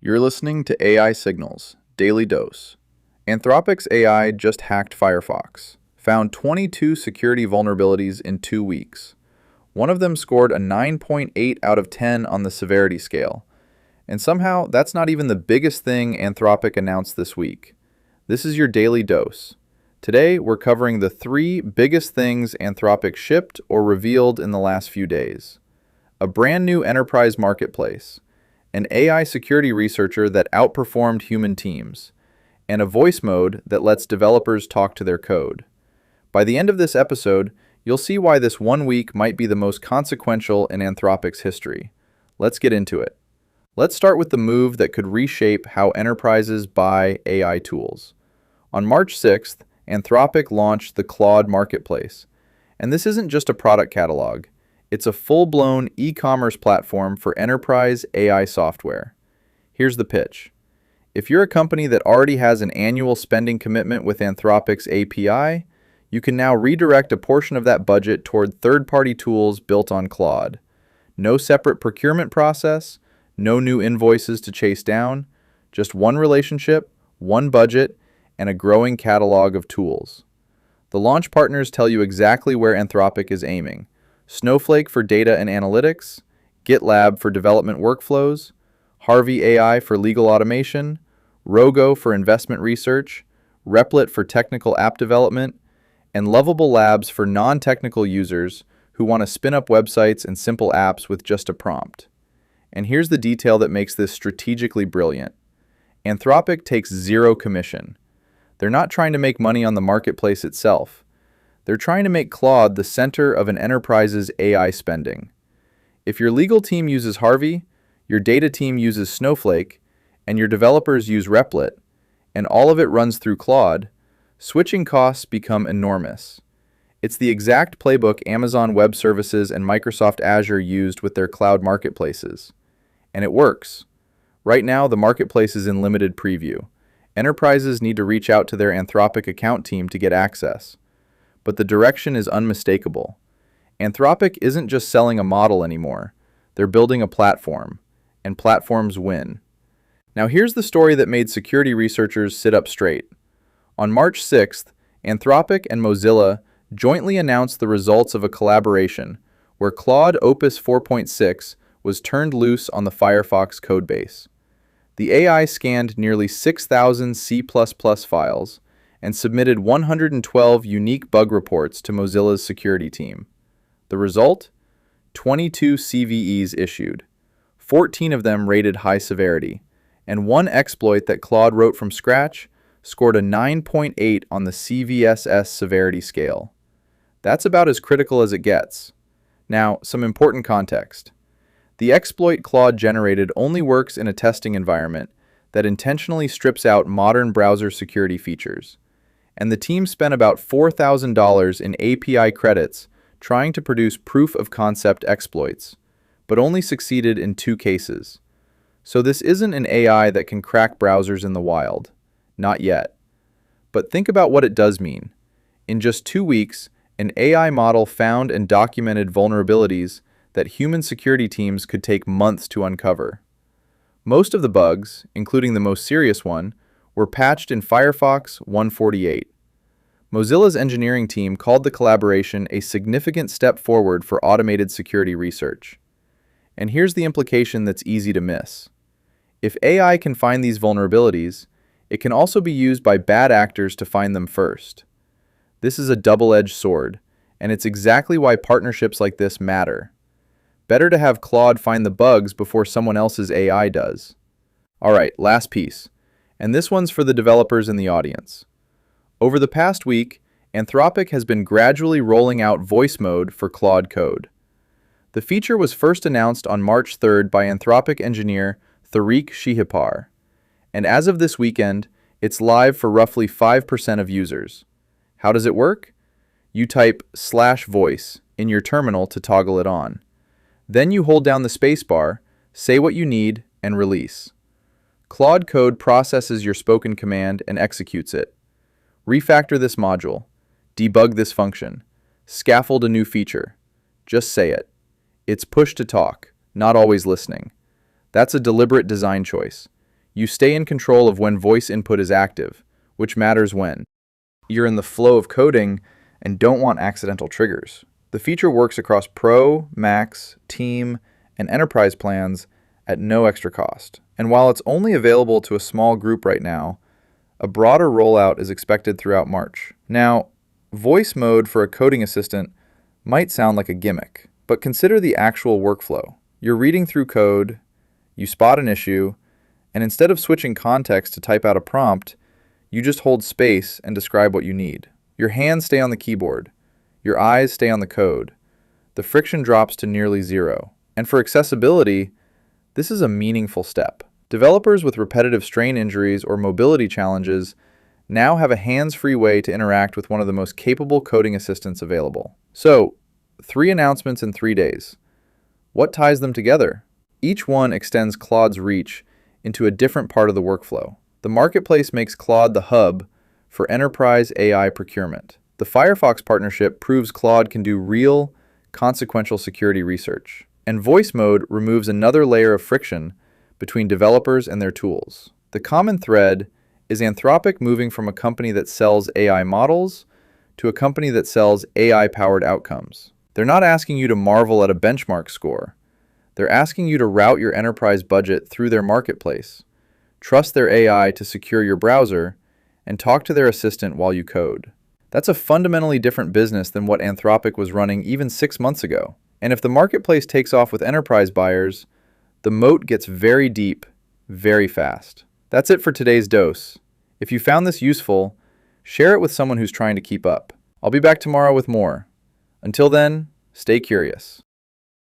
You're listening to AI Signals, Daily Dose. Anthropic's AI just hacked Firefox, found 22 security vulnerabilities in 2 weeks. One of them scored a 9.8 out of 10 on the severity scale. And somehow, that's not even the biggest thing Anthropic announced this week. This is your Daily Dose. Today, we're covering the 3 biggest things Anthropic shipped or revealed in the last few days. A brand new enterprise marketplace, an AI security researcher that outperformed human teams, and a voice mode that lets developers talk to their code. By the end of this episode, you'll see why this 1 week might be the most consequential in Anthropic's history. Let's get into it. Let's start with the move that could reshape how enterprises buy AI tools. On March 6th, Anthropic launched the Claude Marketplace. And this isn't just a product catalog. It's a full-blown e-commerce platform for enterprise AI software. Here's the pitch. If you're a company that already has an annual spending commitment with Anthropic's API, you can now redirect a portion of that budget toward third-party tools built on Claude. No separate procurement process, no new invoices to chase down, just one relationship, one budget, and a growing catalog of tools. The launch partners tell you exactly where Anthropic is aiming. Snowflake for data and analytics, GitLab for development workflows, Harvey AI for legal automation, Rogo for investment research, Replit for technical app development, and Lovable Labs for non-technical users who want to spin up websites and simple apps with just a prompt. And here's the detail that makes this strategically brilliant. Anthropic takes zero commission. They're not trying to make money on the marketplace itself. They're trying to make Claude the center of an enterprise's AI spending. If your legal team uses Harvey, your data team uses Snowflake, and your developers use Replit, and all of it runs through Claude, switching costs become enormous. It's the exact playbook Amazon Web Services and Microsoft Azure used with their cloud marketplaces. And it works. Right now, the marketplace is in limited preview. Enterprises need to reach out to their Anthropic account team to get access. But the direction is unmistakable. Anthropic isn't just selling a model anymore. They're building a platform, and platforms win. Now here's the story that made security researchers sit up straight. On March 6th, Anthropic and Mozilla jointly announced the results of a collaboration where Claude Opus 4.6 was turned loose on the Firefox codebase. The AI scanned nearly 6,000 C++ files and submitted 112 unique bug reports to Mozilla's security team. The result? 22 CVEs issued, 14 of them rated high severity, and one exploit that Claude wrote from scratch scored a 9.8 on the CVSS severity scale. That's about as critical as it gets. Now, some important context. The exploit Claude generated only works in a testing environment that intentionally strips out modern browser security features. And the team spent about $4,000 in API credits trying to produce proof-of-concept exploits, but only succeeded in 2 cases. So this isn't an AI that can crack browsers in the wild. Not yet. But think about what it does mean. In just 2 weeks, an AI model found and documented vulnerabilities that human security teams could take months to uncover. Most of the bugs, including the most serious one, were patched in Firefox 148. Mozilla's engineering team called the collaboration a significant step forward for automated security research. And here's the implication that's easy to miss. If AI can find these vulnerabilities, it can also be used by bad actors to find them first. This is a double-edged sword, and it's exactly why partnerships like this matter. Better to have Claude find the bugs before someone else's AI does. All right, last piece. And this one's for the developers in the audience. Over the past week, Anthropic has been gradually rolling out voice mode for Claude Code. The feature was first announced on March 3rd by Anthropic engineer Tariq Shihipar, and as of this weekend, it's live for roughly 5% of users. How does it work? You type /voice in your terminal to toggle it on. Then you hold down the spacebar, say what you need, and release. Claude Code processes your spoken command and executes it. Refactor this module. Debug this function. Scaffold a new feature. Just say it. It's push to talk, not always listening. That's a deliberate design choice. You stay in control of when voice input is active, which matters when you're in the flow of coding and don't want accidental triggers. The feature works across Pro, Max, Team, and Enterprise plans at no extra cost. And while it's only available to a small group right now, a broader rollout is expected throughout March. Now, voice mode for a coding assistant might sound like a gimmick, but consider the actual workflow. You're reading through code, you spot an issue, and instead of switching context to type out a prompt, you just hold space and describe what you need. Your hands stay on the keyboard. Your eyes stay on the code. The friction drops to nearly zero. And for accessibility, this is a meaningful step. Developers with repetitive strain injuries or mobility challenges now have a hands-free way to interact with one of the most capable coding assistants available. So, 3 announcements in 3 days. What ties them together? Each one extends Claude's reach into a different part of the workflow. The marketplace makes Claude the hub for enterprise AI procurement. The Firefox partnership proves Claude can do real, consequential security research. And voice mode removes another layer of friction between developers and their tools. The common thread is Anthropic moving from a company that sells AI models to a company that sells AI-powered outcomes. They're not asking you to marvel at a benchmark score. They're asking you to route your enterprise budget through their marketplace, trust their AI to secure your browser, and talk to their assistant while you code. That's a fundamentally different business than what Anthropic was running even 6 months ago. And if the marketplace takes off with enterprise buyers, the moat gets very deep, very fast. That's it for today's dose. If you found this useful, share it with someone who's trying to keep up. I'll be back tomorrow with more. Until then, stay curious.